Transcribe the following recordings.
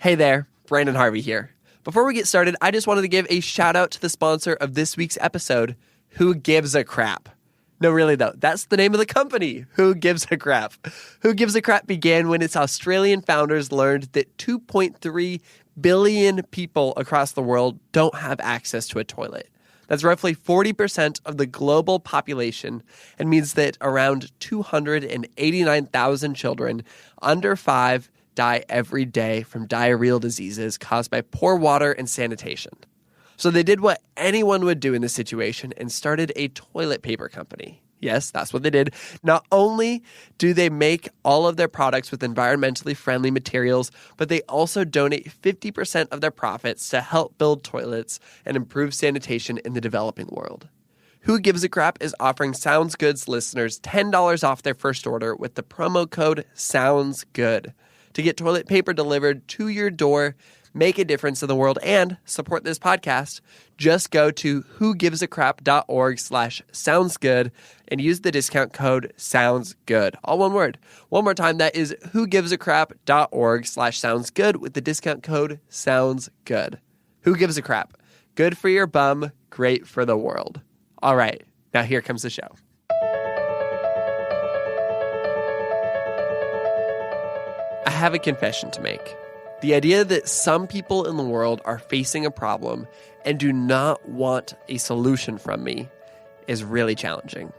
Hey there, Brandon Harvey here. Before we get started, I just wanted to give a shout out to the sponsor of this week's episode, Who Gives a Crap? No, really though, that's the name of the company, Who Gives a Crap. Who Gives a Crap began when its Australian founders learned that 2.3 billion people across the world don't have access to a toilet. That's roughly 40% of the global population and means that around 289,000 children under 5 die every day from diarrheal diseases caused by poor water and sanitation. So they did what anyone would do in this situation and started a toilet paper company. Yes, that's what they did. Not only do they make all of their products with environmentally friendly materials, but they also donate 50% of their profits to help build toilets and improve sanitation in the developing world. Who Gives a Crap is offering Sounds Good's listeners $10 off their first order with the promo code SOUNDSGOOD. To get toilet paper delivered to your door, make a difference in the world, and support this podcast, just go to whogivesacrap.org/soundsgood and use the discount code SOUNDSGOOD. All one word. One more time, that is whogivesacrap.org/soundsgood with the discount code SOUNDSGOOD. Who Gives a Crap? Good for your bum, great for the world. All right, now here comes the show. I have a confession to make. The idea that some people in the world are facing a problem and do not want a solution from me is really challenging.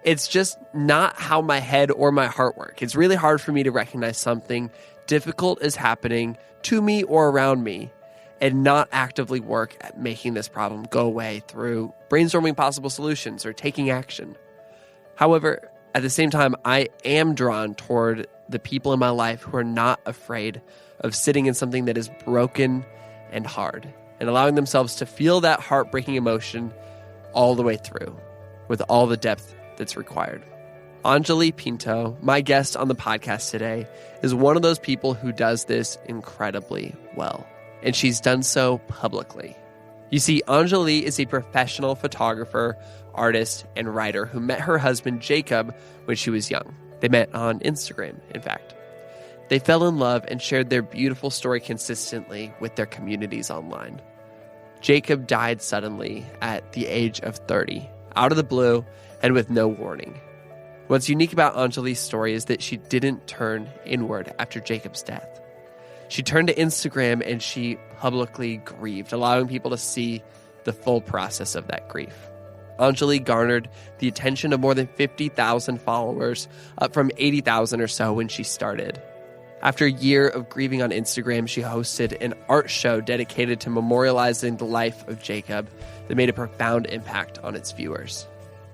It's just not how my head or my heart work. It's really hard for me to recognize something difficult is happening to me or around me and not actively work at making this problem go away through brainstorming possible solutions or taking action. However, at the same time, I am drawn toward the people in my life who are not afraid of sitting in something that is broken and hard and allowing themselves to feel that heartbreaking emotion all the way through with all the depth that's required. Anjali Pinto, my guest on the podcast today, is one of those people who does this incredibly well, and she's done so publicly. You see, Anjali is a professional photographer, artist, and writer who met her husband Jacob when she was young. They met on Instagram, in fact. They fell in love and shared their beautiful story consistently with their communities online. Jacob died suddenly at the age of 30, out of the blue and with no warning. What's unique about Anjali's story is that she didn't turn inward after Jacob's death. She turned to Instagram and she publicly grieved, allowing people to see the full process of that grief. Anjali garnered the attention of more than 50,000 followers, up from 80,000 or so when she started. After a year of grieving on Instagram, she hosted an art show dedicated to memorializing the life of Jacob that made a profound impact on its viewers.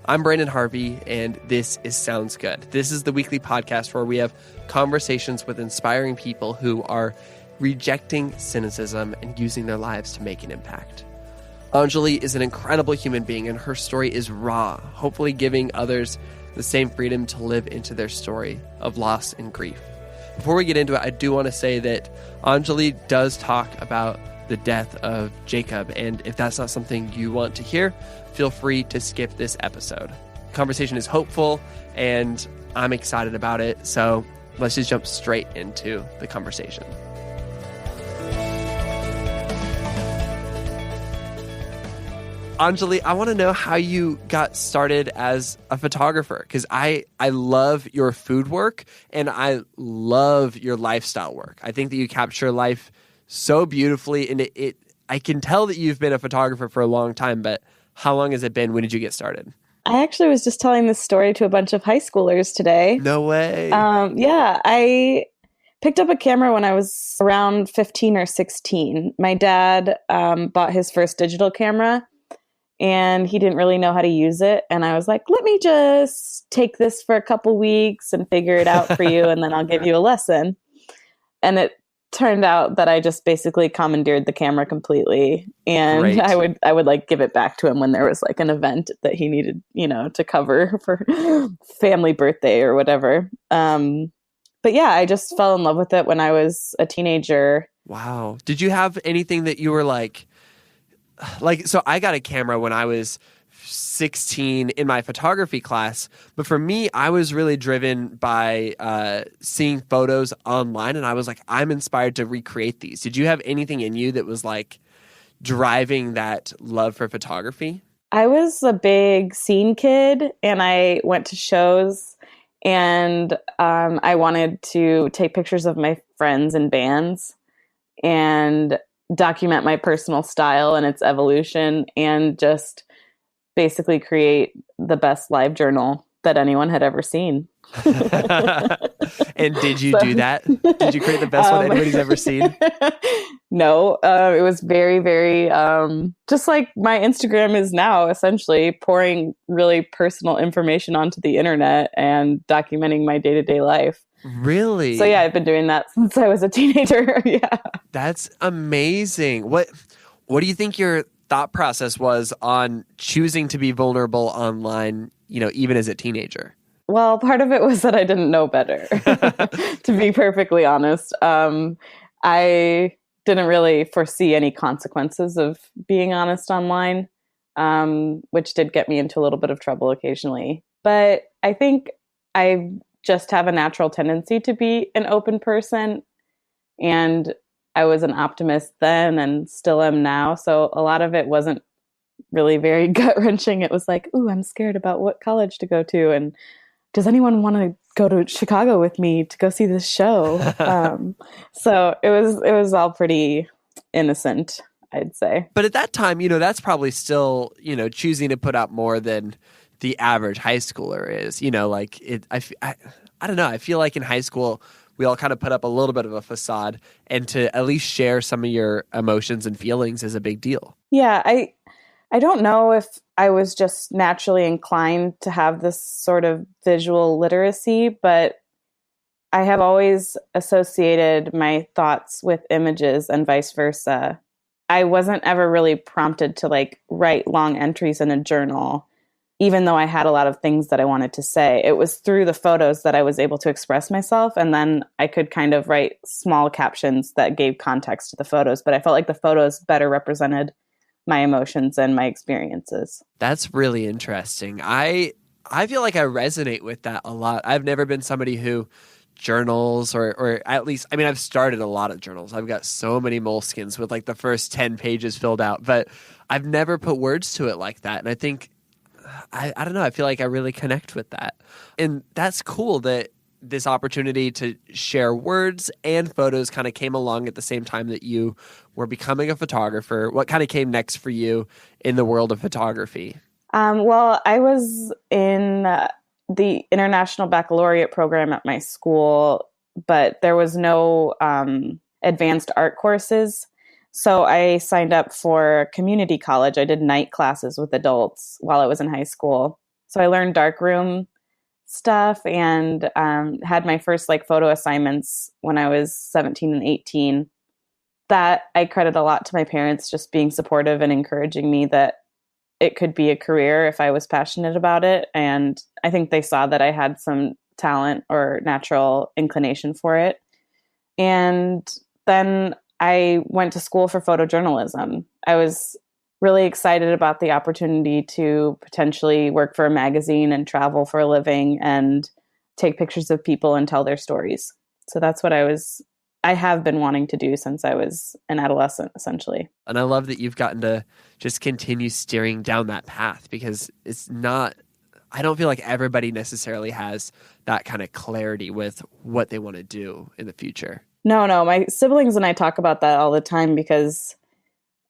I'm Brandon Harvey, and this is Sounds Good. This is the weekly podcast where we have conversations with inspiring people who are rejecting cynicism and using their lives to make an impact. Anjali is an incredible human being, and her story is raw, hopefully giving others the same freedom to live into their story of loss and grief. Before we get into it, I do want to say that Anjali does talk about the death of Jacob, and if that's not something you want to hear, feel free to skip this episode. The conversation is hopeful, and I'm excited about it, so let's just jump straight into the conversation. Anjali, I want to know how you got started as a photographer, because I love your food work and I love your lifestyle work. I think that you capture life so beautifully, and I can tell that you've been a photographer for a long time, but how long has it been? When did you get started? I actually was just telling this story to a bunch of high schoolers today. No way. Yeah, I picked up a camera when I was around 15 or 16. My dad bought his first digital camera, and he didn't really know how to use it. And I was like, let me just take this for a couple weeks and figure it out for you, and then I'll give you a lesson. And it turned out that I just basically commandeered the camera completely. And Great. I would like give it back to him when there was like an event that he needed, to cover for family birthday or whatever. But yeah, I just fell in love with it when I was a teenager. Wow. Did you have anything that you were like, so I got a camera when I was 16 in my photography class. But for me, I was really driven by seeing photos online, and I was like, I'm inspired to recreate these. Did you have anything in you that was like driving that love for photography? I was a big scene kid, and I went to shows, and I wanted to take pictures of my friends and bands and document my personal style and its evolution, and just basically create the best live journal that anyone had ever seen. And did you do that? Did you create the best one anybody's ever seen? No, it was very, very just like my Instagram is now, essentially pouring really personal information onto the internet and documenting my day-to-day life. Really? So yeah, I've been doing that since I was a teenager. Yeah. That's amazing. What do you think your thought process was on choosing to be vulnerable online, even as a teenager? Well, part of it was that I didn't know better, to be perfectly honest. I didn't really foresee any consequences of being honest online, which did get me into a little bit of trouble occasionally. But I think I just have a natural tendency to be an open person, and I was an optimist then and still am now. So a lot of it wasn't really very gut-wrenching. It was like, ooh, I'm scared about what college to go to, and does anyone want to go to Chicago with me to go see this show? So it was all pretty innocent, I'd say. But at that time, that's probably still, choosing to put out more than the average high schooler is. I don't know. I feel like in high school, we all kind of put up a little bit of a facade, and to at least share some of your emotions and feelings is a big deal. Yeah, I don't know if I was just naturally inclined to have this sort of visual literacy, but I have always associated my thoughts with images and vice versa. I wasn't ever really prompted to write long entries in a journal, even though I had a lot of things that I wanted to say. It was through the photos that I was able to express myself, and then I could kind of write small captions that gave context to the photos, but I felt like the photos better represented my emotions and my experiences. That's really interesting. I feel like I resonate with that a lot. I've never been somebody who journals or at least, I've started a lot of journals. I've got so many moleskins with the first 10 pages filled out, but I've never put words to it like that. And I think, I don't know, I feel like I really connect with that. And that's cool that this opportunity to share words and photos kind of came along at the same time that you were becoming a photographer. What kind of came next for you in the world of photography? Well, I was in the International Baccalaureate program at my school, but there was no advanced art courses. So I signed up for community college. I did night classes with adults while I was in high school. So I learned darkroom stuff and had my first photo assignments when I was 17 and 18. That I credit a lot to my parents just being supportive and encouraging me that it could be a career if I was passionate about it. And I think they saw that I had some talent or natural inclination for it. And then I went to school for photojournalism. I was really excited about the opportunity to potentially work for a magazine and travel for a living and take pictures of people and tell their stories. So that's what I have been wanting to do since I was an adolescent, essentially. And I love that you've gotten to just continue steering down that path, because I don't feel like everybody necessarily has that kind of clarity with what they want to do in the future. No, my siblings and I talk about that all the time, because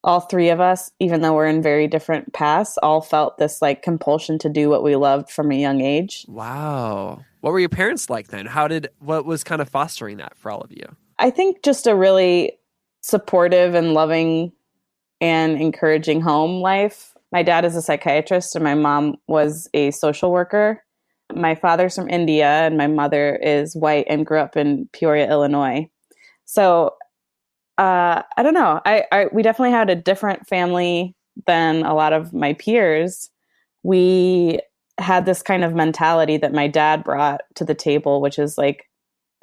all three of us, even though we're in very different paths, all felt this compulsion to do what we loved from a young age. Wow. What were your parents like then? What was kind of fostering that for all of you? I think just a really supportive and loving and encouraging home life. My dad is a psychiatrist and my mom was a social worker. My father's from India and my mother is white and grew up in Peoria, Illinois. So I don't know. We definitely had a different family than a lot of my peers. We had this kind of mentality that my dad brought to the table, which is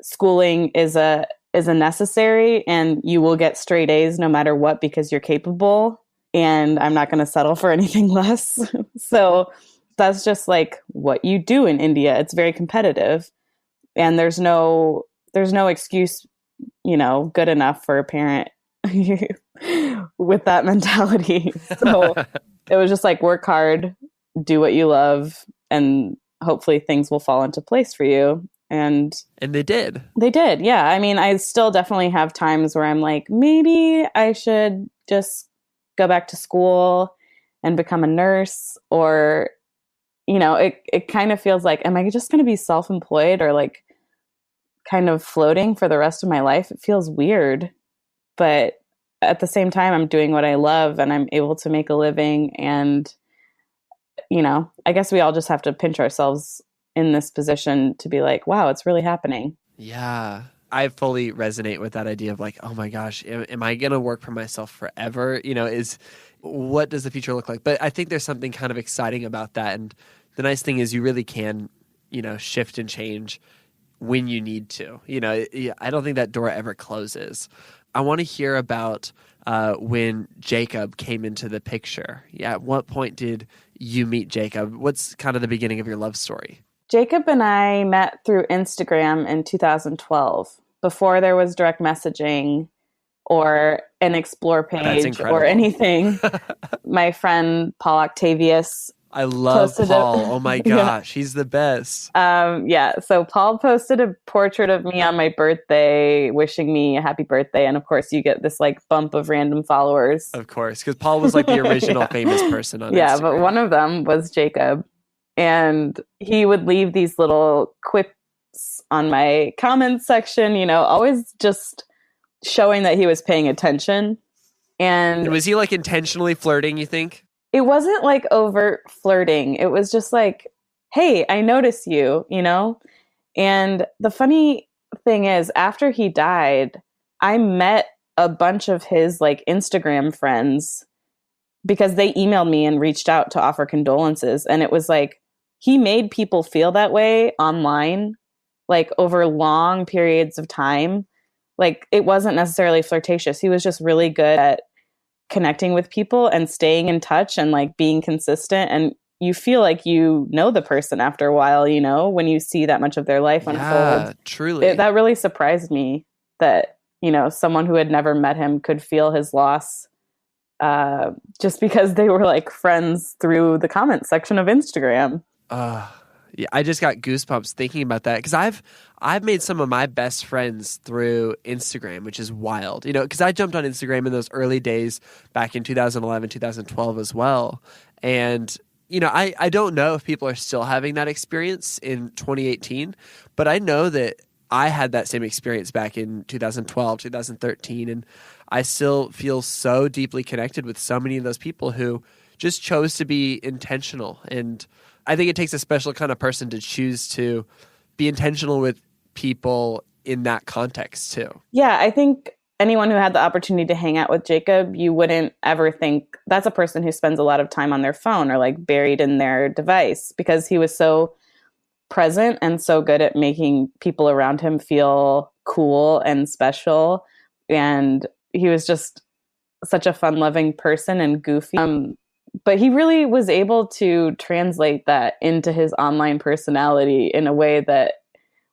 schooling is a necessary and you will get straight A's no matter what because you're capable. and I'm not going to settle for anything less. So that's just like what you do in India. It's very competitive, and there's no excuse, good enough for a parent with that mentality. So it was just like, work hard, do what you love, and hopefully things will fall into place for you. And they did. They did. Yeah. I mean, I still definitely have times where I'm like, maybe I should just go back to school and become a nurse, or, it kind of feels like, am I just going to be self-employed or like kind of floating for the rest of my life? It feels weird, but at the same time, I'm doing what I love and I'm able to make a living. And, I guess we all just have to pinch ourselves in this position to be like, wow, it's really happening. Yeah. I fully resonate with that idea of like, oh my gosh, am I going to work for myself forever? What does the future look like? But I think there's something kind of exciting about that. And the nice thing is you really can, shift and change when you need to. I don't think that door ever closes. I want to hear about when Jacob came into the picture. Yeah, at what point did you meet Jacob? What's kind of the beginning of your love story? Jacob and I met through Instagram in 2012, before there was direct messaging or an explore page or anything. My friend Paul Octavius, I love Paul. Oh my gosh, he's the best. So Paul posted a portrait of me on my birthday, wishing me a happy birthday. And of course, you get this like bump of random followers. Of course, because Paul was like the original famous person on Instagram. Yeah, but one of them was Jacob. And he would leave these little quips on my comment section, always just showing that he was paying attention. And was he like intentionally flirting, you think? It wasn't like overt flirting. It was just like, hey, I notice you, And the funny thing is, after he died, I met a bunch of his like Instagram friends because they emailed me and reached out to offer condolences. And it was like, he made people feel that way online, like over long periods of time. Like it wasn't necessarily flirtatious. He was just really good at connecting with people and staying in touch and like being consistent. And you feel like you know the person after a while, when you see that much of their life unfold. Yeah, truly. That really surprised me that, someone who had never met him could feel his loss just because they were like friends through the comment section of Instagram. Yeah, I just got goosebumps thinking about that because I've made some of my best friends through Instagram, which is wild, because I jumped on Instagram in those early days back in 2011, 2012 as well. And, I don't know if people are still having that experience in 2018, but I know that I had that same experience back in 2012, 2013, and I still feel so deeply connected with so many of those people who just chose to be intentional. And I think it takes a special kind of person to choose to be intentional with people in that context too. Yeah, I think anyone who had the opportunity to hang out with Jacob, you wouldn't ever think that's a person who spends a lot of time on their phone or like buried in their device, because he was so present and so good at making people around him feel cool and special. And he was just such a fun-loving person and goofy. But he really was able to translate that into his online personality in a way that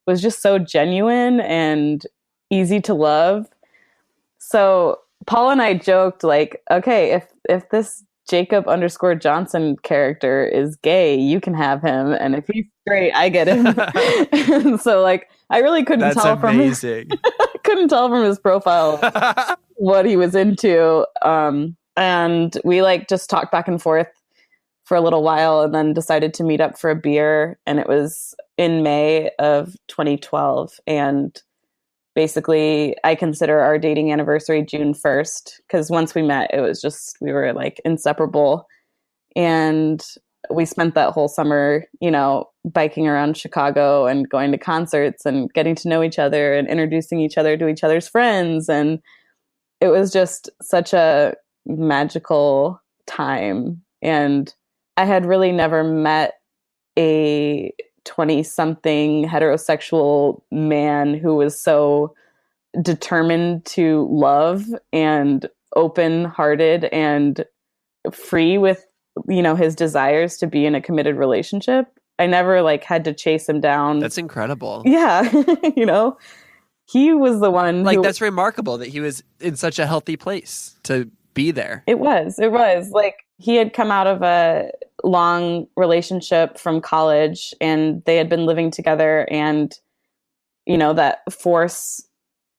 was just so genuine and easy to love. So Paul and I joked like, okay, if this Jacob_Johnson character is gay, you can have him. And if he's straight, I get him. So like, I really couldn't tell from his profile what he was into. And we like just talked back and forth for a little while and then decided to meet up for a beer. And it was in May of 2012. And basically I consider our dating anniversary June 1st, because once we met, it was just, we were like inseparable. And we spent that whole summer, biking around Chicago and going to concerts and getting to know each other and introducing each other to each other's friends. And it was just such a magical time. And I had really never met a 20-something heterosexual man who was so determined to love and open-hearted and free with, his desires to be in a committed relationship. I never like had to chase him down. That's incredible. Yeah. He was the one like, that's remarkable that he was in such a healthy place to be there. It was like he had come out of a long relationship from college and they had been living together, and, that force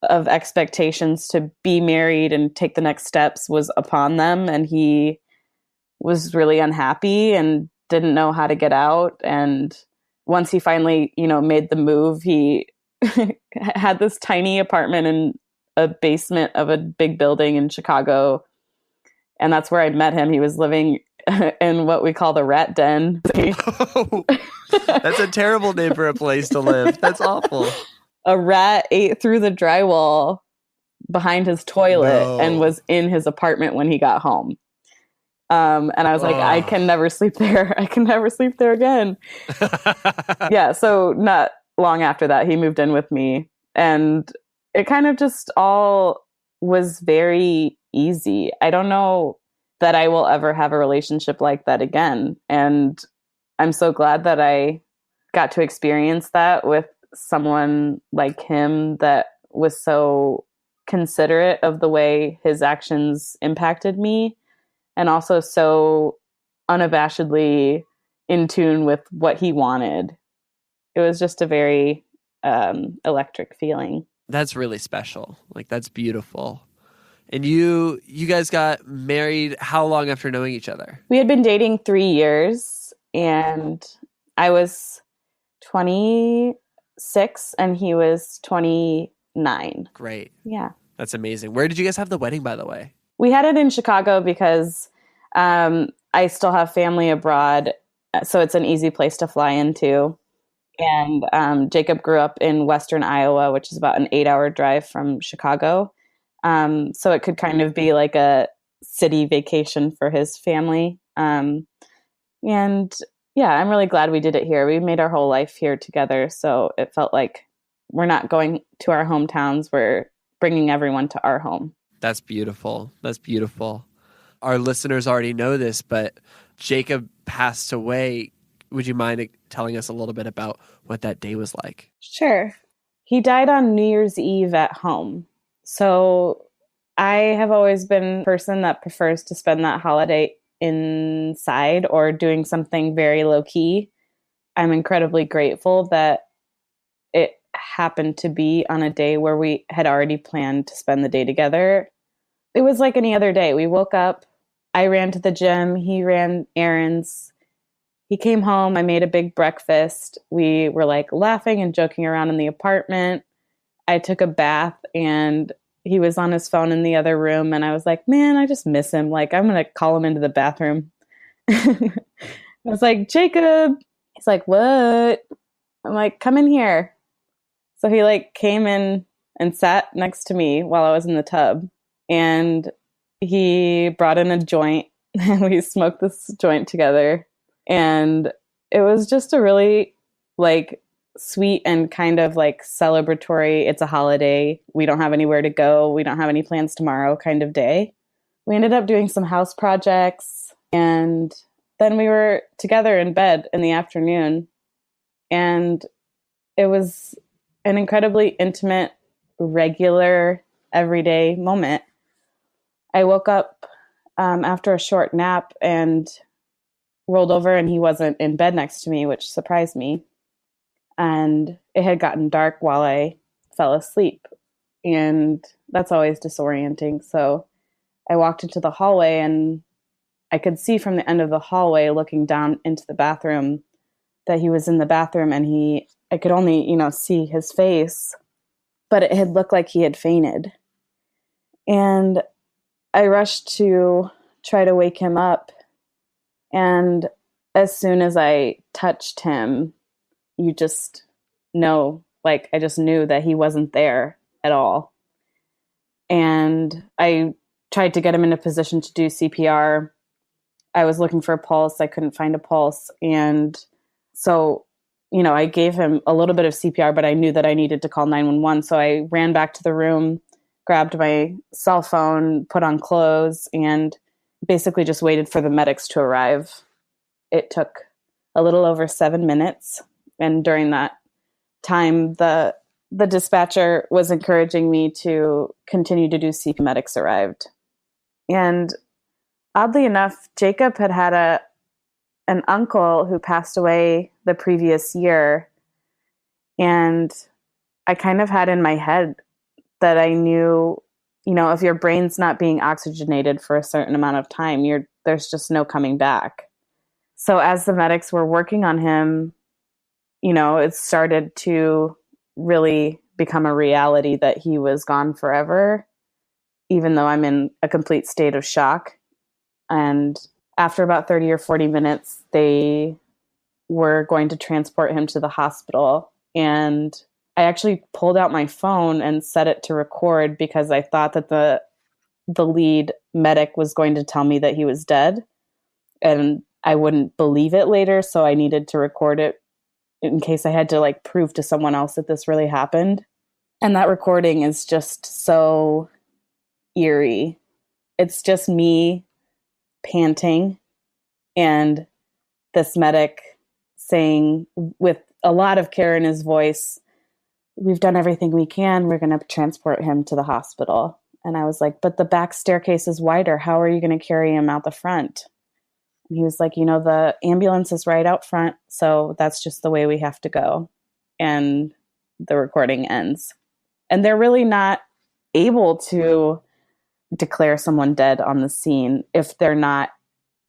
of expectations to be married and take the next steps was upon them. And he was really unhappy and didn't know how to get out. And once he finally, made the move, he had this tiny apartment in a basement of a big building in Chicago. And that's where I met him. He was living in what we call the rat den. Oh, that's a terrible name for a place to live. That's awful. A rat ate through the drywall behind his toilet and was in his apartment when he got home. And I was like, I can never sleep there. I can never sleep there again. Yeah. So not long after that, he moved in with me, and it kind of just all was very easy. I don't know that I will ever have a relationship like that again. And I'm so glad that I got to experience that with someone like him that was so considerate of the way his actions impacted me, and also so unabashedly in tune with what he wanted. It was just a very electric feeling. That's really special. Like, that's beautiful. And you guys got married how long after knowing each other? We had been dating 3 years, and I was 26 and he was 29. Great. Yeah. That's amazing. Where did you guys have the wedding, by the way? We had it in Chicago because I still have family abroad, so it's an easy place to fly into. And Jacob grew up in Western Iowa, which is about an 8-hour drive from Chicago. So it could kind of be like a city vacation for his family. And yeah, I'm really glad we did it here. We made our whole life here together. So it felt like we're not going to our hometowns. We're bringing everyone to our home. That's beautiful. That's beautiful. Our listeners already know this, but Jacob passed away. Would you mind telling us a little bit about what that day was like? Sure. He died on New Year's Eve at home. So I have always been a person that prefers to spend that holiday inside or doing something very low key. I'm incredibly grateful that it happened to be on a day where we had already planned to spend the day together. It was like any other day. We woke up, I ran to the gym, he ran errands. He came home, I made a big breakfast. We were like laughing and joking around in the apartment. I took a bath and he was on his phone in the other room. And I was like, man, I just miss him. Like, I'm going to call him into the bathroom. I was like, Jacob. He's like, what? I'm like, come in here. So he like came in and sat next to me while I was in the tub. And he brought in a joint and we smoked this joint together. And it was just a really like sweet and kind of like celebratory, it's a holiday, we don't have anywhere to go, we don't have any plans tomorrow kind of day. We ended up doing some house projects, and then we were together in bed in the afternoon. And it was an incredibly intimate, regular, everyday moment. I woke up after a short nap and rolled over, and he wasn't in bed next to me, which surprised me. And it had gotten dark while I fell asleep. And that's always disorienting. So I walked into the hallway, and I could see from the end of the hallway looking down into the bathroom that he was in the bathroom, and I could only, see his face, but it had looked like he had fainted. And I rushed to try to wake him up. And as soon as I touched him, you just know, like, I just knew that he wasn't there at all. And I tried to get him in a position to do CPR. I was looking for a pulse. I couldn't find a pulse. And so, I gave him a little bit of CPR, but I knew that I needed to call 911. So I ran back to the room, grabbed my cell phone, put on clothes, and basically just waited for the medics to arrive. It took a little over 7 minutes. And during that time, the dispatcher was encouraging me to continue to do CPR. Medics arrived. And oddly enough, Jacob had an uncle who passed away the previous year. And I kind of had in my head that I knew, if your brain's not being oxygenated for a certain amount of time, there's just no coming back. So as the medics were working on him, it started to really become a reality that he was gone forever, even though I'm in a complete state of shock. And after about 30 or 40 minutes, they were going to transport him to the hospital. And I actually pulled out my phone and set it to record because I thought that the lead medic was going to tell me that he was dead. And I wouldn't believe it later, so I needed to record it in case I had to prove to someone else that this really happened. And that recording is just so eerie. It's just me panting and this medic saying with a lot of care in his voice, "We've done everything we can. We're going to transport him to the hospital." And I was like, "But the back staircase is wider. How are you going to carry him out the front?" And he was like, "The ambulance is right out front. So that's just the way we have to go." And the recording ends. And they're really not able to declare someone dead on the scene if they're not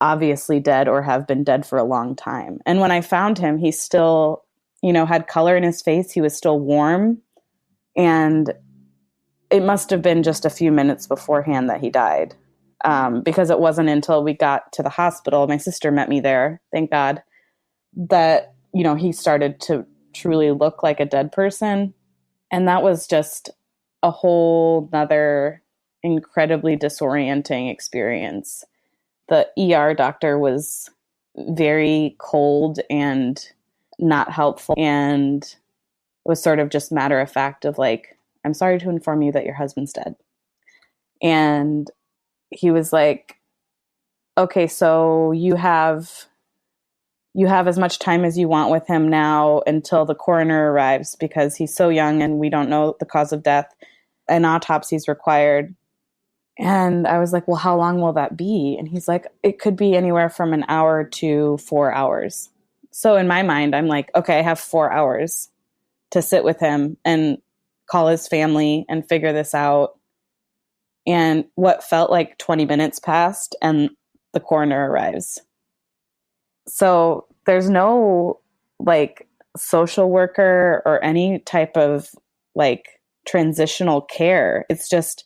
obviously dead or have been dead for a long time. And when I found him, he still, had color in his face. He was still warm. And it must have been just a few minutes beforehand that he died. Because it wasn't until we got to the hospital, my sister met me there, thank God, that, he started to truly look like a dead person. And that was just a whole nother incredibly disorienting experience. The ER doctor was very cold and not helpful and was sort of just matter of fact of "I'm sorry to inform you that your husband's dead." And he was like, "Okay, so you have as much time as you want with him now until the coroner arrives because he's so young and we don't know the cause of death. An autopsy is required." And I was like, "Well, how long will that be?" And he's like, "It could be anywhere from an hour to 4 hours." So in my mind, I'm like, okay, I have 4 hours to sit with him and call his family and figure this out. And what felt like 20 minutes passed and the coroner arrives. So there's no social worker or any type of transitional care. It's just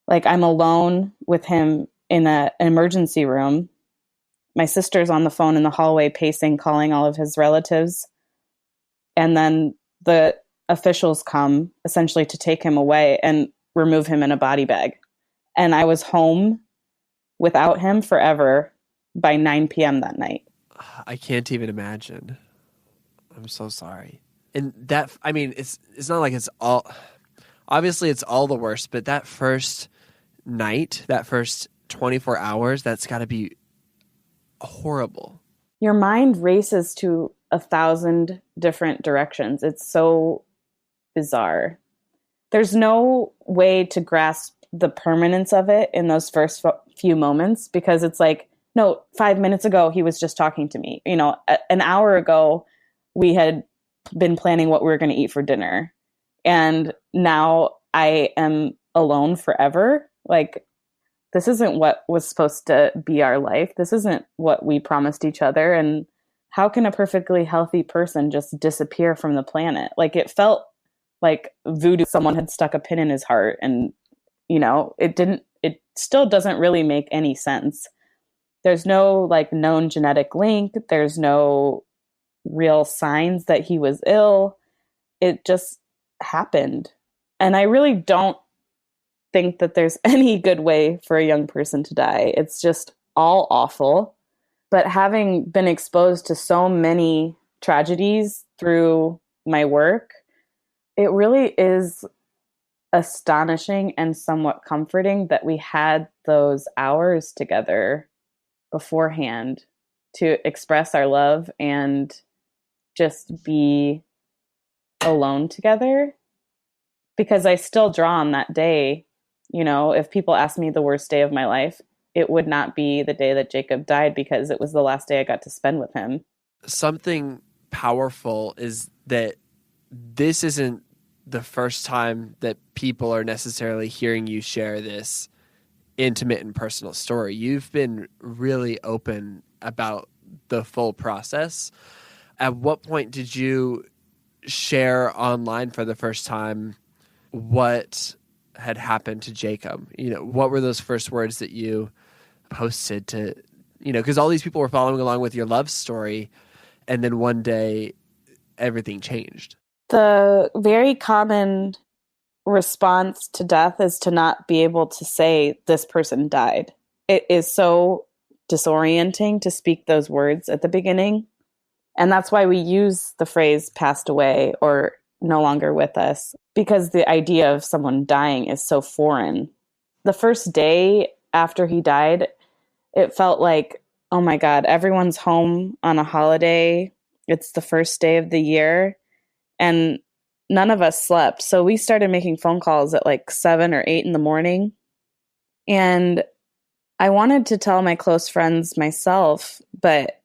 I'm alone with him in an emergency room. My sister's on the phone in the hallway pacing, calling all of his relatives. And then the officials come essentially to take him away and remove him in a body bag. And I was home without him forever by 9 p.m. that night. I can't even imagine. I'm so sorry. And that, it's not like it's all, obviously it's all the worst, but that first night, that first 24 hours, that's got to be horrible. Your mind races to 1,000 different directions. It's so bizarre. There's no way to grasp the permanence of it in those first few moments because it's no, 5 minutes ago, he was just talking to me. An hour ago, we had been planning what we were going to eat for dinner. And now I am alone forever. This isn't what was supposed to be our life. This isn't what we promised each other. And how can a perfectly healthy person just disappear from the planet? It felt like voodoo. Someone had stuck a pin in his heart and, it still doesn't really make any sense. There's no known genetic link. There's no real signs that he was ill. It just happened. And I really don't think that there's any good way for a young person to die. It's just all awful. But having been exposed to so many tragedies through my work, it really is astonishing and somewhat comforting that we had those hours together beforehand to express our love and just be alone together. Because I still draw on that day. You know, if people ask me the worst day of my life, it would not be the day that Jacob died, because it was the last day I got to spend with him. Something powerful is that this isn't the first time that people are necessarily hearing you share this intimate and personal story. You've been really open about the full process. At what point did you share online for the first time what had happened to Jacob? You know, what were those first words that you posted to, you know, because all these people were following along with your love story, and then one day everything changed. The very common response to death is to not be able to say this person died. It is so disorienting to speak those words at the beginning. And that's why we use the phrase passed away or no longer with us, because the idea of someone dying is so foreign. The first day after he died, it felt like, oh my God, everyone's home on a holiday. It's the first day of the year. And none of us slept. So we started making phone calls at like 7 or 8 in the morning. And I wanted to tell my close friends myself, but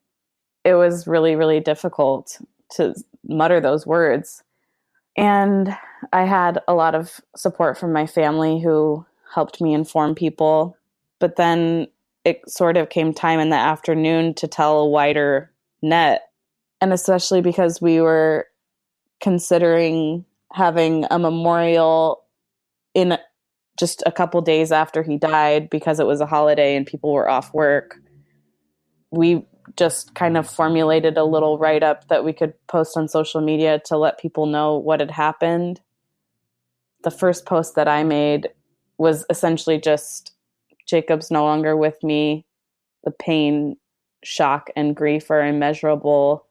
it was really, really difficult to mutter those words. And I had a lot of support from my family who helped me inform people. But then it sort of came time in the afternoon to tell a wider net. And especially because we were considering having a memorial in just a couple days after he died, because it was a holiday and people were off work. We just kind of formulated a little write-up that we could post on social media to let people know what had happened. The first post that I made was essentially just, Jacob's no longer with me. The pain, shock, and grief are immeasurable.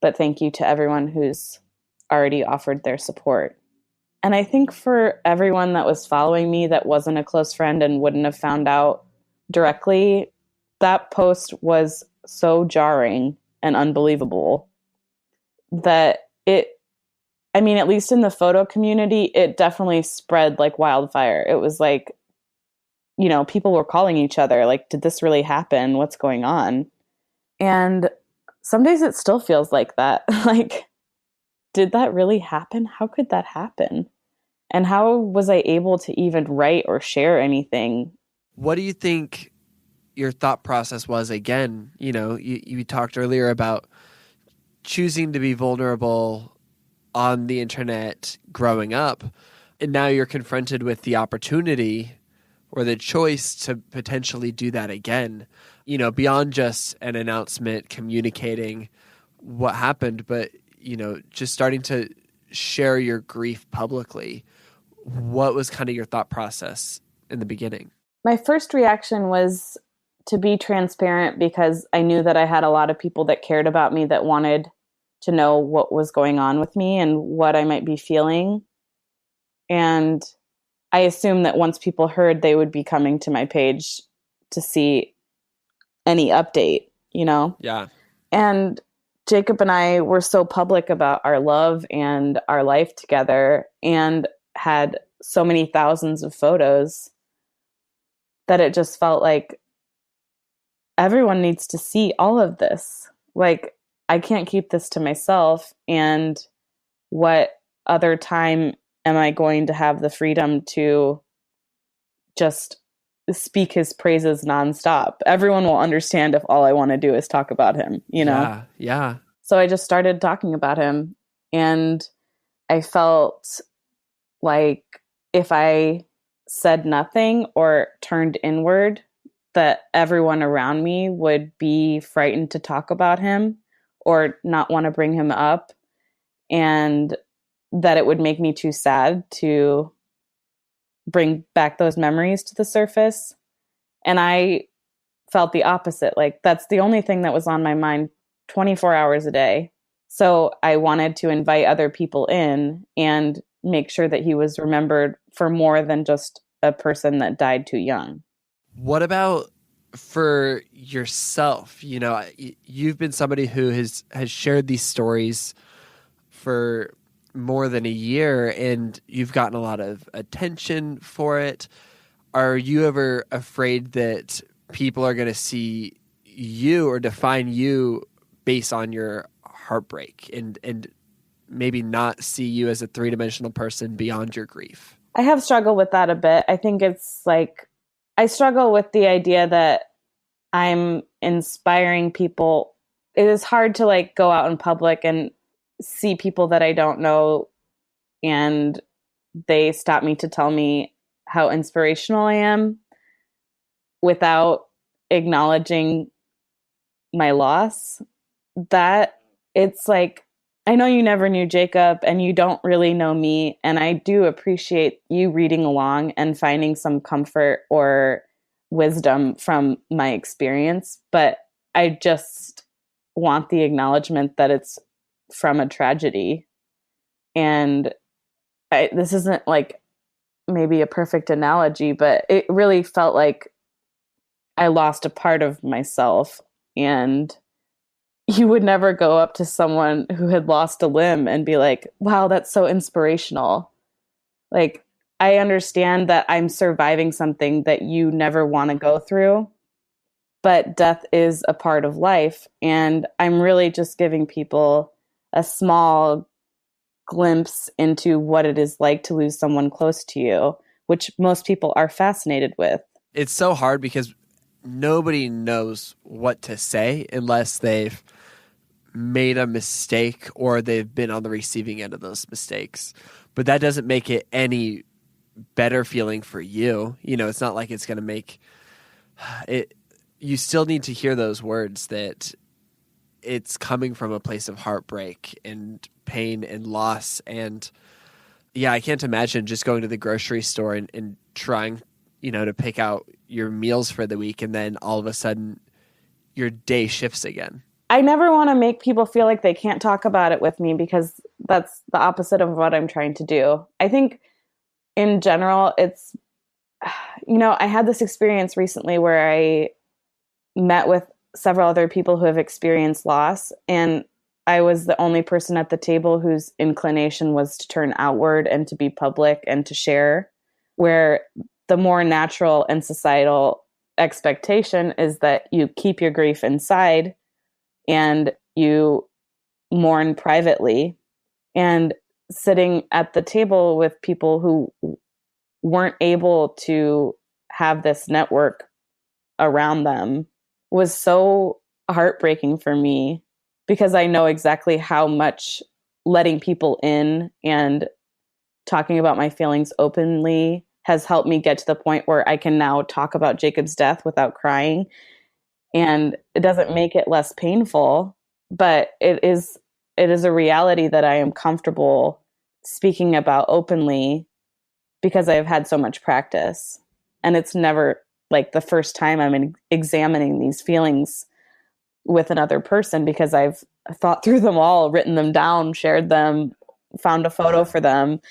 But thank you to everyone who's already offered their support. And I think for everyone that was following me that wasn't a close friend and wouldn't have found out directly, that post was so jarring and unbelievable that at least in the photo community, it definitely spread like wildfire. It was like, you know, people were calling each other like, did this really happen? What's going on? And some days it still feels like that. Like, did that really happen? How could that happen? And how was I able to even write or share anything? What do you think your thought process was? Again, you know, you talked earlier about choosing to be vulnerable on the internet growing up, and now you're confronted with the opportunity or the choice to potentially do that again, you know, beyond just an announcement communicating what happened, but, you know, just starting to share your grief publicly. What was kind of your thought process in the beginning? My first reaction was to be transparent, because I knew that I had a lot of people that cared about me that wanted to know what was going on with me and what I might be feeling. And I assumed that once people heard, they would be coming to my page to see any update, you know? Yeah. And Jacob and I were so public about our love and our life together, and had so many thousands of photos, that it just felt like everyone needs to see all of this. Like, I can't keep this to myself. And what other time am I going to have the freedom to just speak his praises nonstop? Everyone will understand if all I want to do is talk about him, you know? Yeah. So I just started talking about him, and I felt like if I said nothing or turned inward, that everyone around me would be frightened to talk about him or not want to bring him up, and that it would make me too sad to bring back those memories to the surface. And I felt the opposite. Like, that's the only thing that was on my mind 24 hours a day. So I wanted to invite other people in and make sure that he was remembered for more than just a person that died too young. What about for yourself? You know, you've been somebody who has shared these stories for more than a year, and you've gotten a lot of attention for it. Are you ever afraid that people are going to see you or define you based on your heartbreak and maybe not see you as a three-dimensional person beyond your grief? I have struggled with that a bit. I think it's like, I struggle with the idea that I'm inspiring people. It is hard to like go out in public and see people that I don't know and they stop me to tell me how inspirational I am without acknowledging my loss. That it's like, I know you never knew Jacob and you don't really know me. And I do appreciate you reading along and finding some comfort or wisdom from my experience. But I just want the acknowledgement that it's from a tragedy. And this isn't like maybe a perfect analogy, but it really felt like I lost a part of myself. And you would never go up to someone who had lost a limb and be like, wow, that's so inspirational. Like, I understand that I'm surviving something that you never want to go through, but death is a part of life. And I'm really just giving people a small glimpse into what it is like to lose someone close to you, which most people are fascinated with. It's so hard because nobody knows what to say unless they've made a mistake or they've been on the receiving end of those mistakes. But that doesn't make it any better feeling for you. You know, it's not like it's going to make it. You still need to hear those words that it's coming from a place of heartbreak and pain and loss. And yeah, I can't imagine just going to the grocery store and trying, you know, to pick out your meals for the week. And then all of a sudden your day shifts again. I never want to make people feel like they can't talk about it with me, because that's the opposite of what I'm trying to do. I think in general, it's, you know, I had this experience recently where I met with several other people who have experienced loss, and I was the only person at the table whose inclination was to turn outward and to be public and to share, where the more natural and societal expectation is that you keep your grief inside and you mourn privately. And sitting at the table with people who weren't able to have this network around them was so heartbreaking for me, because I know exactly how much letting people in and talking about my feelings openly has helped me get to the point where I can now talk about Jacob's death without crying. And it doesn't make it less painful, but it is a reality that I am comfortable speaking about openly because I've had so much practice. And it's never like the first time I'm examining these feelings with another person, because I've thought through them all, written them down, shared them, found a photo for them.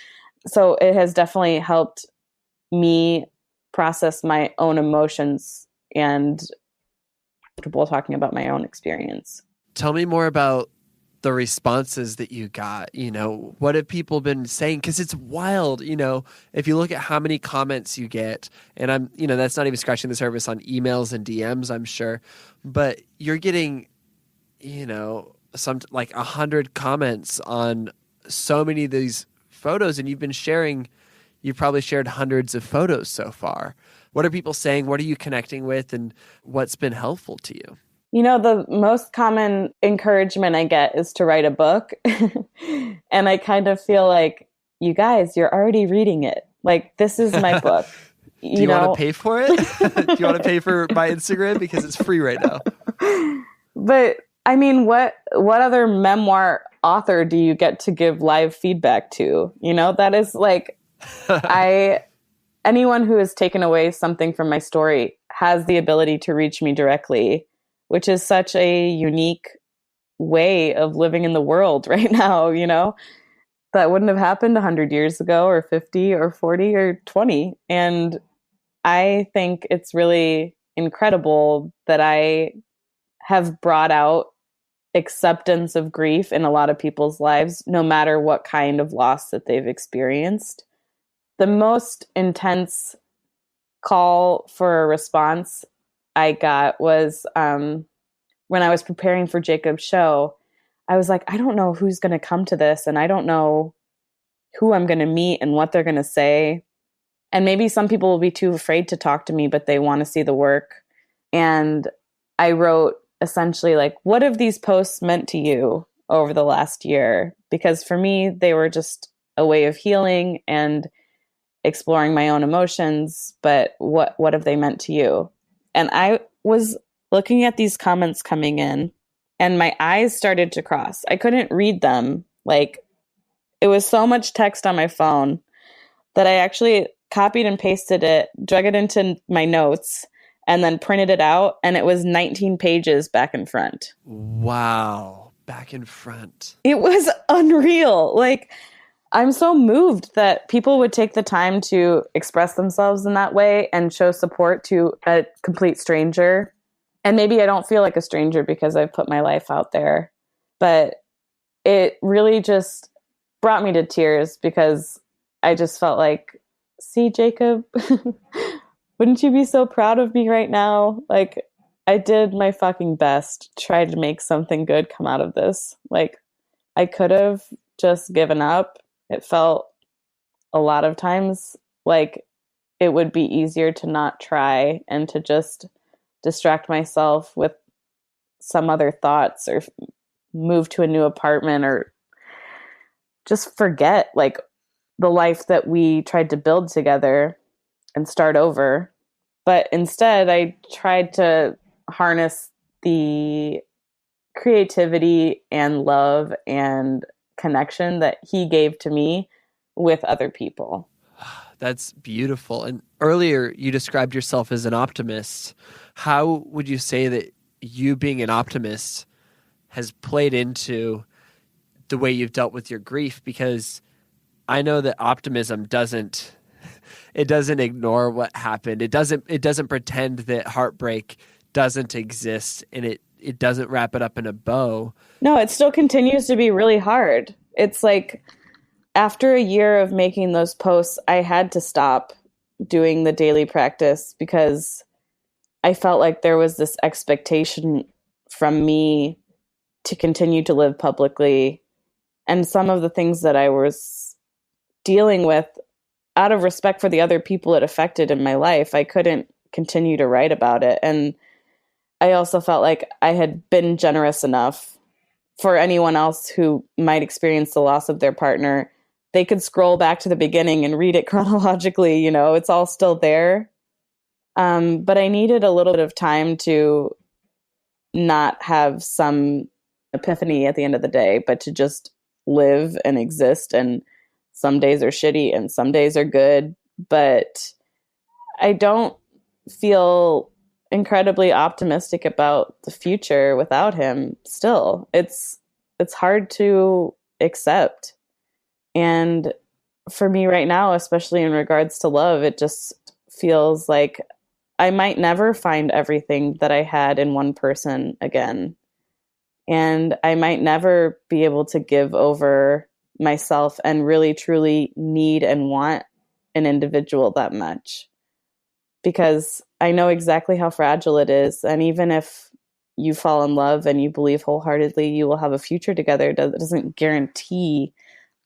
So it has definitely helped me process my own emotions and comfortable talking about my own experience. Tell me more about the responses that you got. You know, what have people been saying? Because it's wild, you know, if you look at how many comments you get, and I'm, you know, that's not even scratching the surface on emails and DMs, I'm sure, but you're getting, you know, some like 100 comments on so many of these photos, and you've probably shared hundreds of photos so far. What are people saying? What are you connecting with? And what's been helpful to you? You know, the most common encouragement I get is to write a book. And I kind of feel like, you guys, you're already reading it. Like, this is my book. Do you want to pay for it? Do you want to pay for my Instagram? Because it's free right now. But I mean, what other memoir author do you get to give live feedback to? You know, that is like, anyone who has taken away something from my story has the ability to reach me directly, which is such a unique way of living in the world right now, you know? that wouldn't have happened 100 years ago or 50 or 40 or 20. And I think it's really incredible that I have brought out acceptance of grief in a lot of people's lives, no matter what kind of loss that they've experienced. The most intense call for a response I got was when I was preparing for Jacob's show. I was like, I don't know who's going to come to this, and I don't know who I'm going to meet and what they're going to say. And maybe some people will be too afraid to talk to me, but they want to see the work. And I wrote essentially like, what have these posts meant to you over the last year? Because for me, they were just a way of healing and exploring my own emotions. But what have they meant to you? And I was looking at these comments coming in, and my eyes started to cross. I couldn't read them. Like, it was so much text on my phone that I actually copied and pasted it, drug it into my notes, and then printed it out. And it was 19 pages back and front. Wow. Back and front. It was unreal. Like, I'm so moved that people would take the time to express themselves in that way and show support to a complete stranger. And maybe I don't feel like a stranger because I've put my life out there, but it really just brought me to tears because I just felt like, see, Jacob, wouldn't you be so proud of me right now? Like, I did my fucking best to try to make something good come out of this. Like, I could have just given up. It felt a lot of times like it would be easier to not try and to just distract myself with some other thoughts or move to a new apartment or just forget like the life that we tried to build together and start over. But instead, I tried to harness the creativity and love and connection that he gave to me with other people. That's beautiful. And earlier you described yourself as an optimist. How would you say that you being an optimist has played into the way you've dealt with your grief? Because I know that optimism doesn't ignore what happened. It doesn't pretend that heartbreak doesn't exist, and it doesn't wrap it up in a bow. No, it still continues to be really hard. It's like after a year of making those posts, I had to stop doing the daily practice because I felt like there was this expectation from me to continue to live publicly. And some of the things that I was dealing with, out of respect for the other people it affected in my life, I couldn't continue to write about it. And I also felt like I had been generous enough for anyone else who might experience the loss of their partner. They could scroll back to the beginning and read it chronologically, you know, it's all still there. But I needed a little bit of time to not have some epiphany at the end of the day, but to just live and exist. And some days are shitty and some days are good, but I don't feel incredibly optimistic about the future without him still. It's hard to accept. And for me right now, especially in regards to love, it just feels like I might never find everything that I had in one person again. And I might never be able to give over myself and really truly need and want an individual that much. Because I know exactly how fragile it is. And even if you fall in love and you believe wholeheartedly you will have a future together, it doesn't guarantee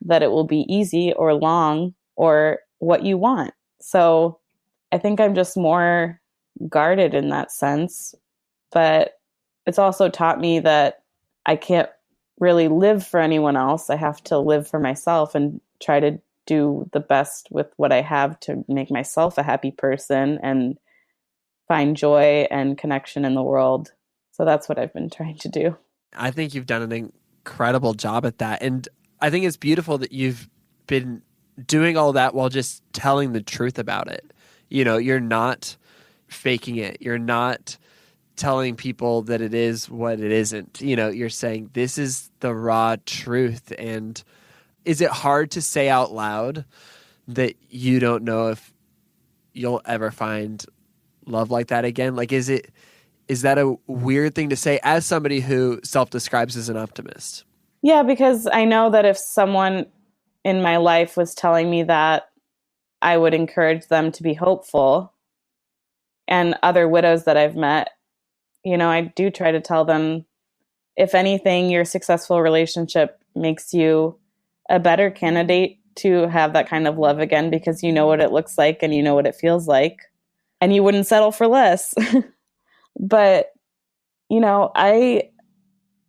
that it will be easy or long or what you want. So I think I'm just more guarded in that sense. But it's also taught me that I can't really live for anyone else. I have to live for myself and try to do the best with what I have to make myself a happy person and find joy and connection in the world. So that's what I've been trying to do. I think you've done an incredible job at that. And I think it's beautiful that you've been doing all that while just telling the truth about it. You know, you're not faking it. You're not telling people that it is what it isn't. You know, you're saying this is the raw truth. And is it hard to say out loud that you don't know if you'll ever find love like that again? Like, is that a weird thing to say as somebody who self-describes as an optimist? Yeah, because I know that if someone in my life was telling me that, I would encourage them to be hopeful. And other widows that I've met, I do try to tell them, if anything, your successful relationship makes you a better candidate to have that kind of love again, because you know what it looks like and you know what it feels like, and you wouldn't settle for less. But,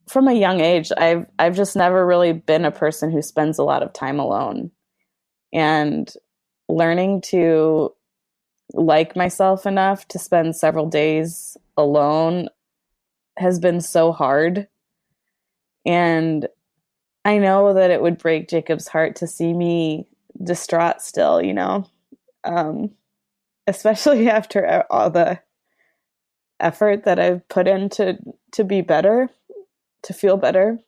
from a young age, I've just never really been a person who spends a lot of time alone. And learning to like myself enough to spend several days alone has been so hard. And I know that it would break Jacob's heart to see me distraught still, especially after all the effort that I've put in to be better, to feel better.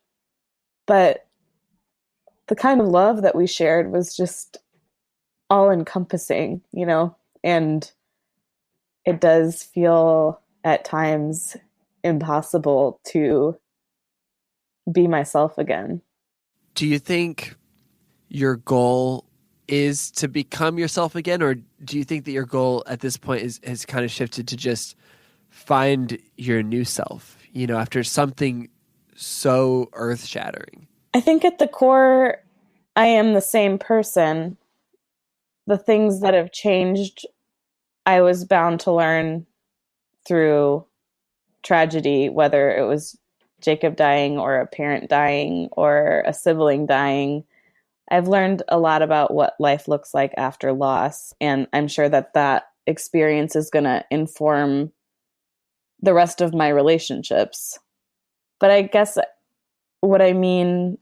But the kind of love that we shared was just all encompassing, and it does feel at times impossible to be myself again. Do you think your goal is to become yourself again, or do you think that your goal at this point has kind of shifted to just find your new self, after something so earth-shattering? I think at the core, I am the same person. The things that have changed, I was bound to learn through tragedy, whether it was Jacob dying or a parent dying or a sibling dying. I've learned a lot about what life looks like after loss, and I'm sure that experience is going to inform the rest of my relationships. But I guess what I mean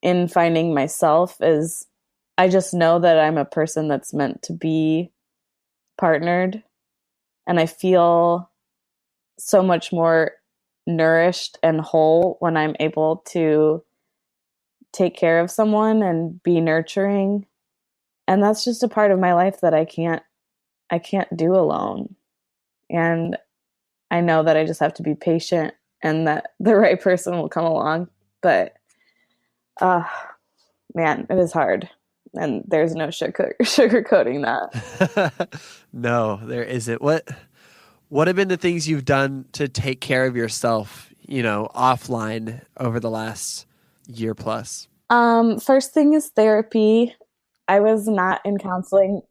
in finding myself is I just know that I'm a person that's meant to be partnered, and I feel so much more nourished and whole when I'm able to take care of someone and be nurturing. And that's just a part of my life that I can't do alone. And I know that I just have to be patient and that the right person will come along. But man, it is hard. And there's no sugarcoating that. No, there isn't. What have been the things you've done to take care of yourself, offline over the last year plus? First thing is therapy. I was not in counseling.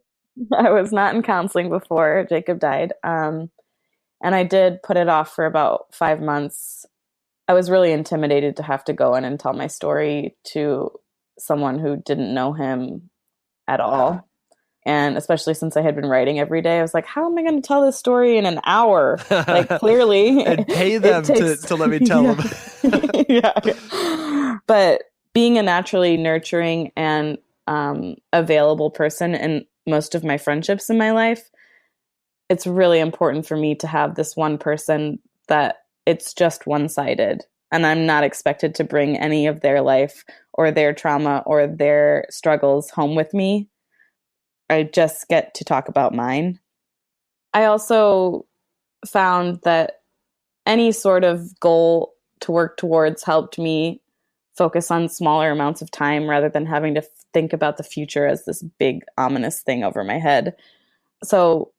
I was not in counseling before Jacob died. And I did put it off for about 5 months. I was really intimidated to have to go in and tell my story to someone who didn't know him at all. And especially since I had been writing every day, I was like, how am I going to tell this story in an hour? Like, clearly. And pay them to let me tell them. Yeah. But being a naturally nurturing and available person in most of my friendships in my life, it's really important for me to have this one person that it's just one-sided. And I'm not expected to bring any of their life or their trauma or their struggles home with me. I just get to talk about mine. I also found that any sort of goal to work towards helped me focus on smaller amounts of time rather than having to think about the future as this big ominous thing over my head. So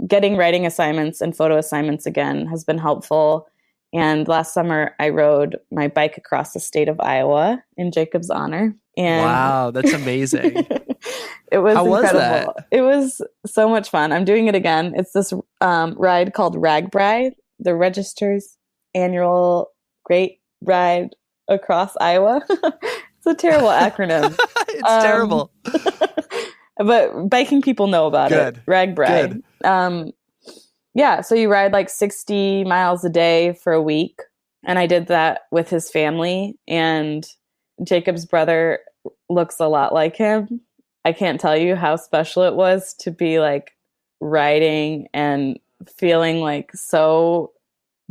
getting writing assignments and photo assignments again has been helpful. And last summer, I rode my bike across the state of Iowa in Jacob's honor. And wow, that's amazing. It was How incredible. Was that? It was so much fun. I'm doing it again. It's this ride called RAGBRAI, the Register's annual Great Ride Across Iowa. It's a terrible acronym. It's terrible. But biking people know about it. RAGBRAI. Good. Yeah, so you ride like 60 miles a day for a week. And I did that with his family. And Jacob's brother looks a lot like him. I can't tell you how special it was to be like riding and feeling like so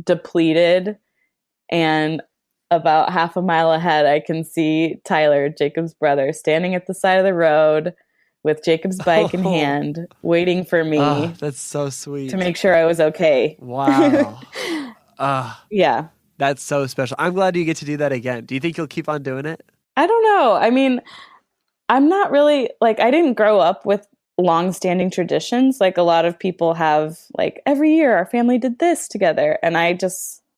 depleted and about half a mile ahead, I can see Tyler, Jacob's brother, standing at the side of the road with Jacob's bike in hand, waiting for me that's so sweet. to make sure I was okay. Wow. Yeah. That's so special. I'm glad you get to do that again. Do you think you'll keep on doing it? I don't know. I mean, I'm not really like, I didn't grow up with long-standing traditions. Like a lot of people have, like every year our family did this together. And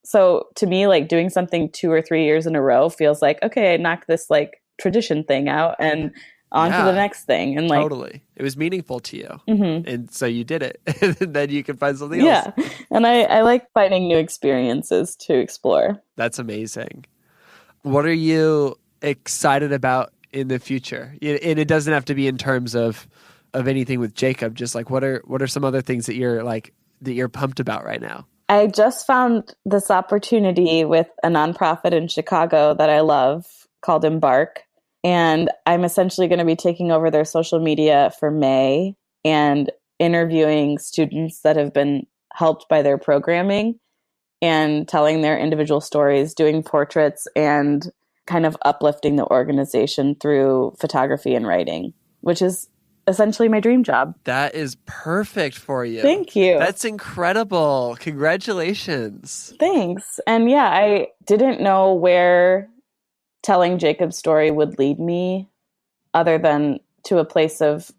so to me, like doing something 2 or 3 years in a row feels like, okay, I knocked this like tradition thing out and on to the next thing. And like, totally. It was meaningful to you. Mm-hmm. And so you did it. And then you can find something else. Yeah. And I like finding new experiences to explore. That's amazing. What are you excited about in the future? And it doesn't have to be in terms of anything with Jacob. Just like what are some other things that you're pumped about right now? I just found this opportunity with a nonprofit in Chicago that I love called Embark. And I'm essentially going to be taking over their social media for May and interviewing students that have been helped by their programming and telling their individual stories, doing portraits, and kind of uplifting the organization through photography and writing, which is essentially my dream job. That is perfect for you. Thank you. That's incredible. Congratulations. Thanks. And yeah, I didn't know where telling Jacob's story would lead me other than to a place of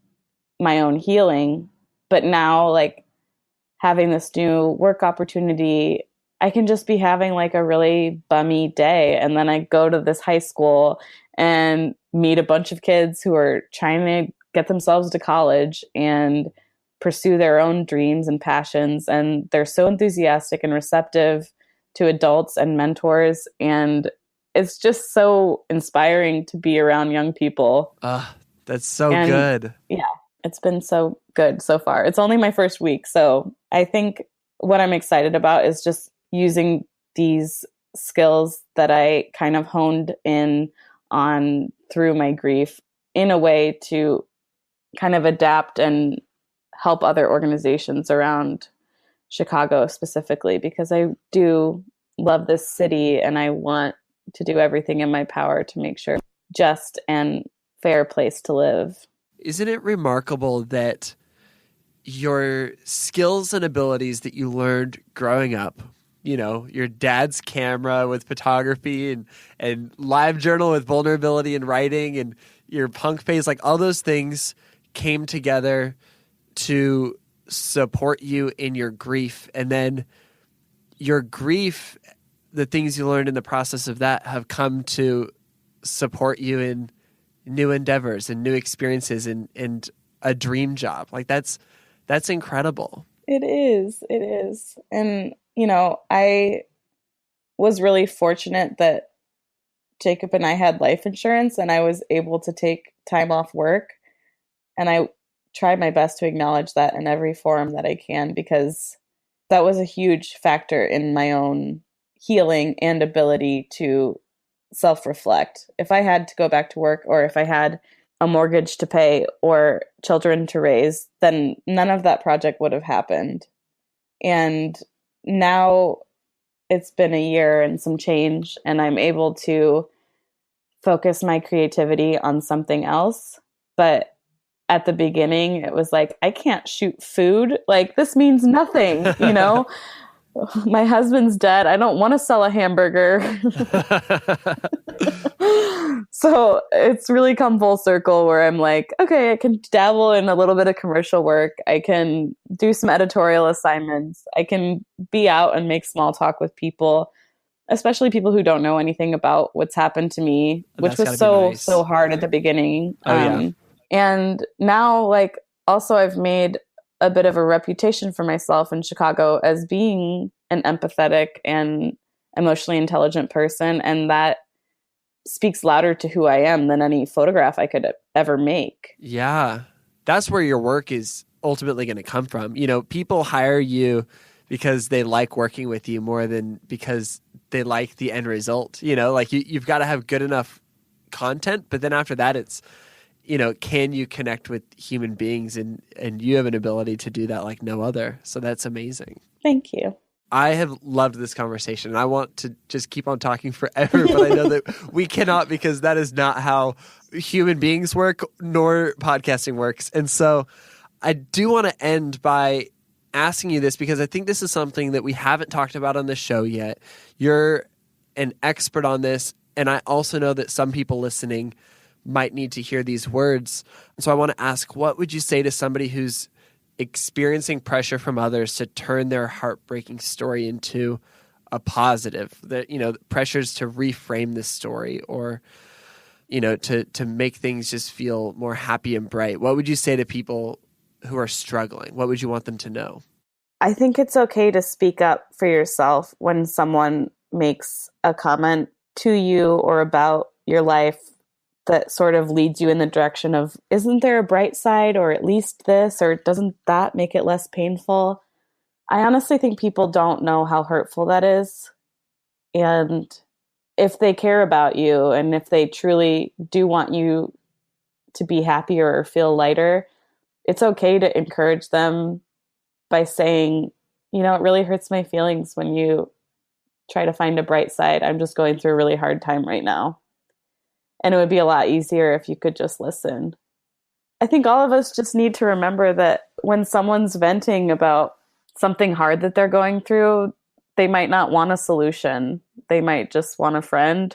my own healing. But now, like having this new work opportunity, I can just be having like a really bummy day. And then I go to this high school and meet a bunch of kids who are trying to get themselves to college and pursue their own dreams and passions. And they're so enthusiastic and receptive to adults and mentors. And it's just so inspiring to be around young people. That's so good. Yeah, it's been so good so far. It's only my first week. So I think what I'm excited about is just using these skills that I kind of honed in on through my grief in a way to kind of adapt and help other organizations around Chicago specifically, because I do love this city and I want to do everything in my power to make sure just and fair place to live. Isn't it remarkable that your skills and abilities that you learned growing up, you know, your dad's camera with photography and live journal with vulnerability and writing and your punk phase, like all those things came together to support you in your grief. And then your grief, the things you learned in the process of that have come to support you in new endeavors and new experiences and a dream job. Like that's incredible. It is. It is. And, you know, I was really fortunate that Jacob and I had life insurance and I was able to take time off work. And I try my best to acknowledge that in every forum that I can, because that was a huge factor in my own healing and ability to self-reflect. If I had to go back to work or if I had a mortgage to pay or children to raise, then none of that project would have happened. And now it's been a year and some change, and I'm able to focus my creativity on something else. But at the beginning, it was like, I can't shoot food. Like, this means nothing, you know? My husband's dead. I don't want to sell a hamburger. So it's really come full circle where I'm like, okay, I can dabble in a little bit of commercial work. I can do some editorial assignments. I can be out and make small talk with people, especially people who don't know anything about what's happened to me, which was so hard at the beginning. And now, like, also I've made a bit of a reputation for myself in Chicago as being an empathetic and emotionally intelligent person. And that speaks louder to who I am than any photograph I could ever make. Yeah. That's where your work is ultimately going to come from. You know, people hire you because they like working with you more than because they like the end result. You know, like you've got to have good enough content, but then after that, it's, you know, can you connect with human beings? And you have an ability to do that like no other. So that's amazing. Thank you. I have loved this conversation, and I want to just keep on talking forever, but I know that we cannot, because that is not how human beings work, nor podcasting works. And so I do want to end by asking you this, because I think this is something that we haven't talked about on the show yet. You're an expert on this, and I also know that some people listening might need to hear these words. So I want to ask, what would you say to somebody who's experiencing pressure from others to turn their heartbreaking story into a positive? That, pressures to reframe this story, or, to make things just feel more happy and bright. What would you say to people who are struggling? What would you want them to know? I think it's okay to speak up for yourself when someone makes a comment to you or about your life that sort of leads you in the direction of, isn't there a bright side, or at least this, or doesn't that make it less painful? I honestly think people don't know how hurtful that is. And if they care about you, and if they truly do want you to be happier or feel lighter, it's okay to encourage them by saying, it really hurts my feelings when you try to find a bright side. I'm just going through a really hard time right now. And it would be a lot easier if you could just listen. I think all of us just need to remember that when someone's venting about something hard that they're going through, they might not want a solution. They might just want a friend.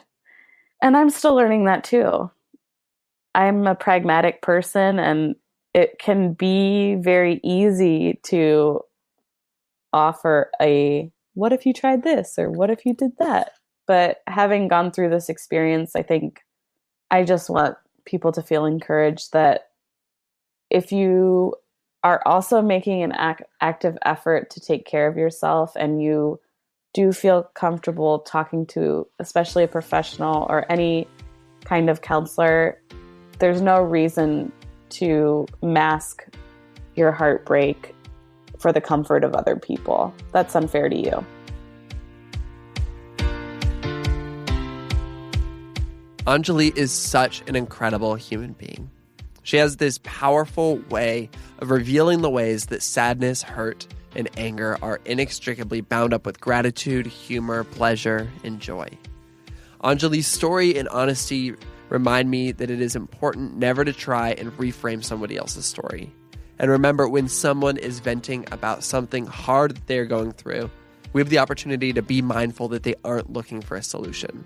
And I'm still learning that too. I'm a pragmatic person, and it can be very easy to offer a, what if you tried this, or what if you did that? But having gone through this experience, I think I just want people to feel encouraged that if you are also making an active effort to take care of yourself, and you do feel comfortable talking to especially a professional or any kind of counselor, there's no reason to mask your heartbreak for the comfort of other people. That's unfair to you. Anjali is such an incredible human being. She has this powerful way of revealing the ways that sadness, hurt, and anger are inextricably bound up with gratitude, humor, pleasure, and joy. Anjali's story and honesty remind me that it is important never to try and reframe somebody else's story. And remember, when someone is venting about something hard that they're going through, we have the opportunity to be mindful that they aren't looking for a solution.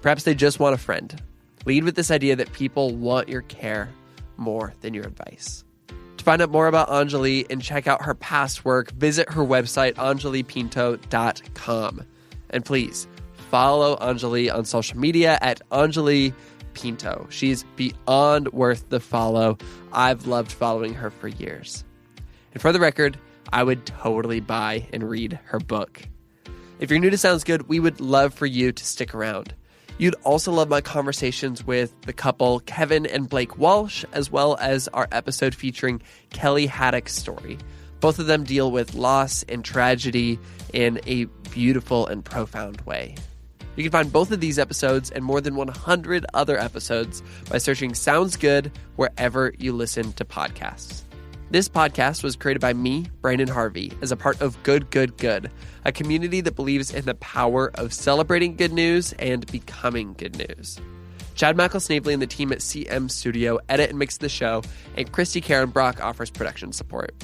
Perhaps they just want a friend. Lead with this idea that people want your care more than your advice. To find out more about Anjali and check out her past work, visit her website, anjalipinto.com. And please follow Anjali on social media at Anjali Pinto. She's beyond worth the follow. I've loved following her for years. And for the record, I would totally buy and read her book. If you're new to Sounds Good, we would love for you to stick around. You'd also love my conversations with the couple Kevin and Blake Walsh, as well as our episode featuring Kelly Haddock's story. Both of them deal with loss and tragedy in a beautiful and profound way. You can find both of these episodes and more than 100 other episodes by searching Sounds Good wherever you listen to podcasts. This podcast was created by me, Brandon Harvey, as a part of Good, Good, Good, a community that believes in the power of celebrating good news and becoming good news. Chad Michael-Snavely and the team at CM Studio edit and mix the show, and Christy Karen Brock offers production support.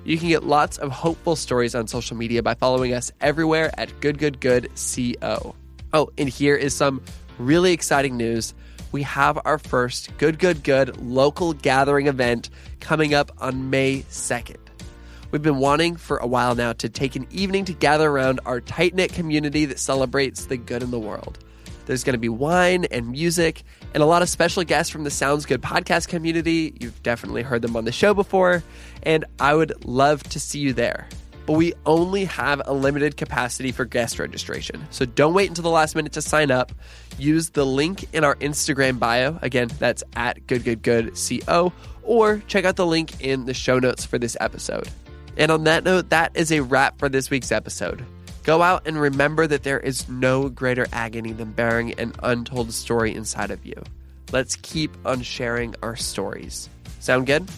You can get lots of hopeful stories on social media by following us everywhere at GoodGoodGoodCO. Oh, and here is some really exciting news. We have our first Good, Good, Good local gathering event coming up on May 2nd. We've been wanting for a while now to take an evening to gather around our tight-knit community that celebrates the good in the world. There's going to be wine and music and a lot of special guests from the Sounds Good podcast community. You've definitely heard them on the show before, and I would love to see you there. But we only have a limited capacity for guest registration, so don't wait until the last minute to sign up. Use the link in our Instagram bio. Again, that's at GoodGoodGoodCO, or check out the link in the show notes for this episode. And on that note, that is a wrap for this week's episode. Go out and remember that there is no greater agony than bearing an untold story inside of you. Let's keep on sharing our stories. Sound good?